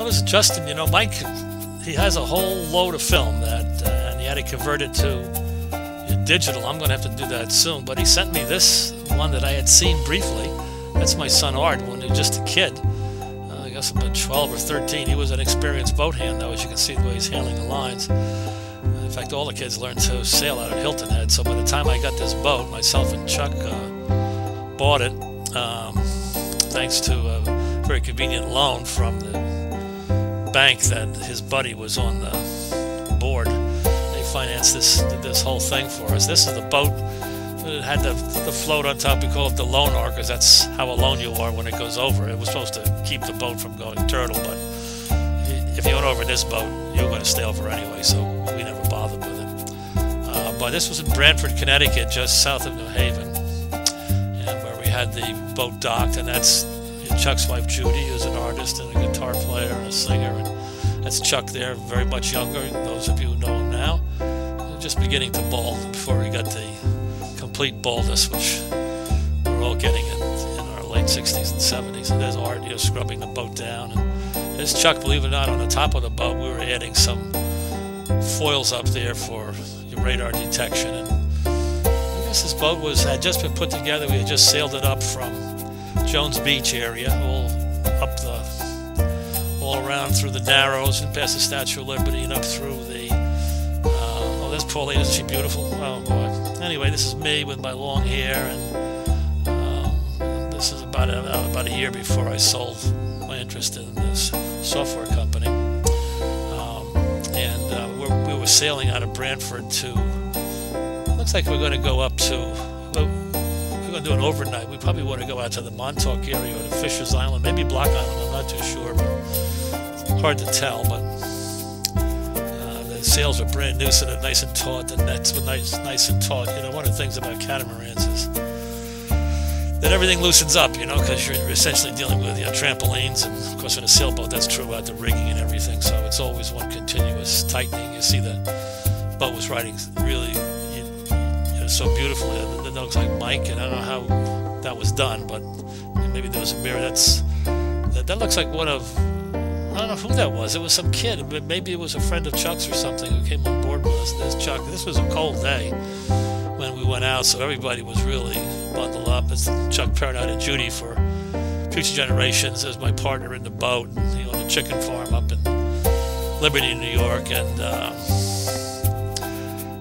Well, this is Justin. You know, Mike, he has a whole load of film and he had it converted to digital. I'm going to have to do that soon. But he sent me this one that I had seen briefly. That's my son Art when he was just a kid. I guess about 12 or 13. He was an experienced boat hand, though, as you can see the way he's handling the lines. In fact, all the kids learned to sail out of Hilton Head. So by the time I got this boat, myself and Chuck bought it, thanks to a very convenient loan from the bank that his buddy was on the board. They financed this whole thing for us. This is the boat. It had the float on top. We call it the loan arc because that's how alone you are when it goes over. It was supposed to keep the boat from going turtle, but if you went over this boat, you were going to stay over anyway, so we never bothered with it. But this was in Branford, Connecticut, just south of New Haven, and where we had the boat docked, and that's Chuck's wife Judy, who's an artist and a guitar player and a singer, and that's Chuck there, very much younger. Those of you who know him now, just beginning to bald before he got the complete baldness, which we're all getting in our late 60s and 70s. And there's Art, scrubbing the boat down, and there's Chuck, believe it or not, on the top of the boat. We were adding some foils up there for your radar detection, and I guess this boat had just been put together. We had just sailed it up from Jones Beach area, all around through the Narrows and past the Statue of Liberty and up through the oh, there's Pauline. Isn't she beautiful? Oh boy. Anyway, this is me with my long hair, and this is about a year before I sold my interest in this software company, and we were sailing out of Branford to, looks like we're going to go up to, we're going to do an overnight. We probably want to go out to the Montauk area or the Fisher's Island, maybe Block Island, I'm not too sure, but hard to tell. But the sails are brand new, so they're nice and taut. The nets were nice and taut. You know, one of the things about catamarans is that everything loosens up, because you're essentially dealing with trampolines, and of course in a sailboat that's true about the rigging and everything, so it's always one continuous tightening. You see the boat was riding really so beautifully. That looks like Mike, and I don't know how that was done, but maybe there was a mirror. That looks like one of, I don't know who that was. It was some kid, but maybe it was a friend of Chuck's or something who came on board with us. There's Chuck. This was a cold day when we went out, so everybody was really bundled up. It's Chuck paired out and Judy for future generations as my partner in the boat. And he owned a chicken farm up in Liberty, New York, and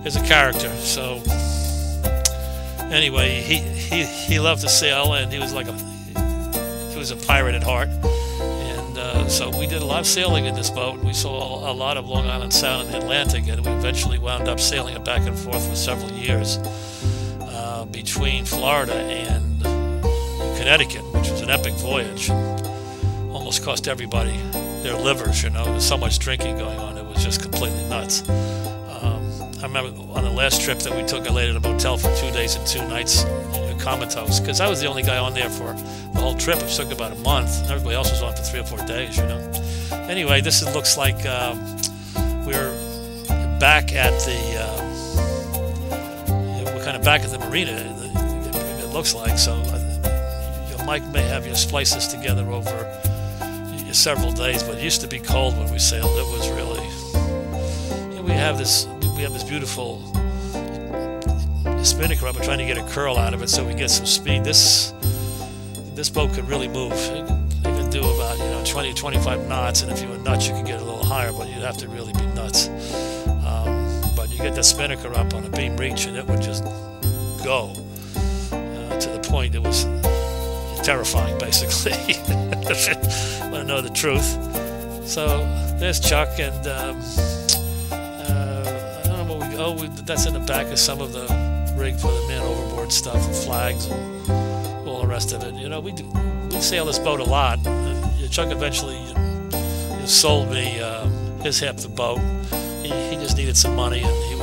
is a character. So anyway, he loved to sail, and he was a pirate at heart. And so we did a lot of sailing in this boat. We saw a lot of Long Island Sound in the Atlantic, and we eventually wound up sailing it back and forth for several years between Florida and Connecticut, which was an epic voyage. Almost cost everybody their livers, There's so much drinking going on. It was just completely nuts. I remember on the last trip that we took, I laid in a motel for 2 days and 2 nights, comatose, because I was the only guy on there for the whole trip, which took about a month. Everybody else was on for 3 or 4 days, Anyway, looks like we're back at we're kind of back at the marina, it looks like. So Mike may have you splice this together over several days, but it used to be cold when we sailed. It was really, we have this beautiful spinnaker up. We're trying to get a curl out of it so we get some speed. This boat could really move. It can do about 20 to 25 knots, and if you were nuts, you could get a little higher, but you'd have to really be nuts. But you get the spinnaker up on a beam reach, and it would just go to the point it was terrifying, basically. Want to know the truth. So there's Chuck, and that's in the back of some of the rig for the man overboard stuff, and flags and all the rest of it. We sail this boat a lot. Chuck eventually sold me his half the boat. He just needed some money, and he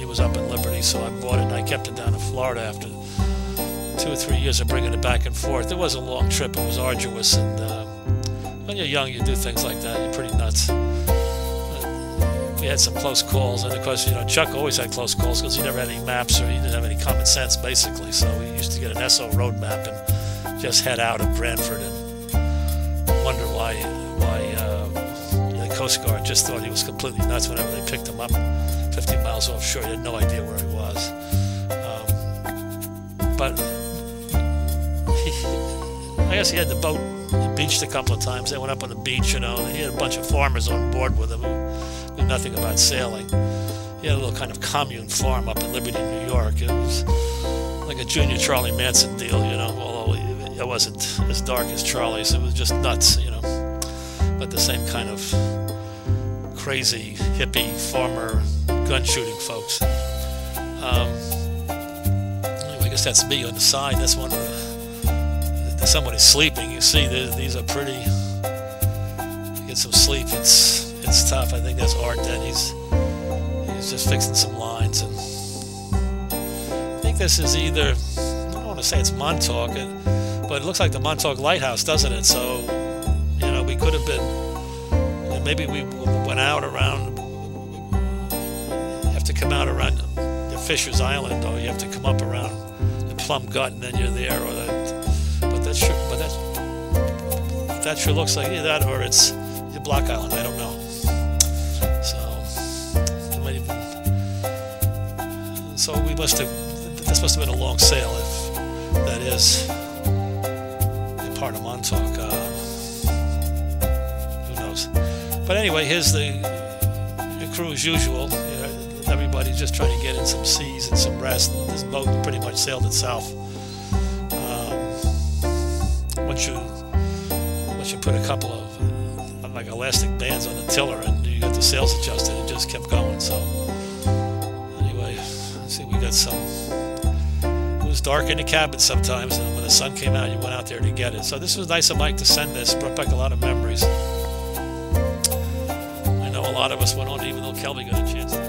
was up in Liberty, so I bought it, and I kept it down in Florida after 2 or 3 years of bringing it back and forth. It was a long trip. It was arduous, and when you're young, you do things like that. You're pretty nuts. We had some close calls, and of course, Chuck always had close calls because he never had any maps, or he didn't have any common sense, basically. So we used to get an SO road map and just head out of Branford and wonder why Coast Guard just thought he was completely nuts whenever they picked him up 50 miles offshore. He had no idea where he was. But I guess he had the boat beached a couple of times. They went up on the beach, you know. He had a bunch of farmers on board with him who knew nothing about sailing. He had a little kind of commune farm up in Liberty, New York. It was like a junior Charlie Manson deal, you know, although it wasn't as dark as Charlie's. It was just nuts, you know, but the same kind of crazy hippie farmer gun shooting folks. Anyway, I guess that's me on the side. That's one of the, somebody's sleeping. You see, these are pretty. Get some sleep. It's tough. I think that's Art. Then he's just fixing some lines, and I think this is either. I don't want to say it's Montauk, but it looks like the Montauk Lighthouse, doesn't it? So, you know, we could have been. Maybe we went out around. You have to come out around the Fisher's Island, or you have to come up around the Plum Gut, and then you're there, or that. That sure looks like either that or it's the Block Island. I don't know. So we must have. This must have been a long sail, if that is a part of Montauk. Who knows? But anyway, here's the crew as usual. You know, everybody's just trying to get in some seas and some rest. This boat pretty much sailed itself. Once you put a couple of like elastic bands on the tiller and you got the sails adjusted, it just kept going. So anyway, let's see, we got some. It was dark in the cabin sometimes, and when the sun came out, you went out there to get it. So this was nice of Mike to send this. Brought back a lot of memories. I know a lot of us went on, even though Kelby got a chance to.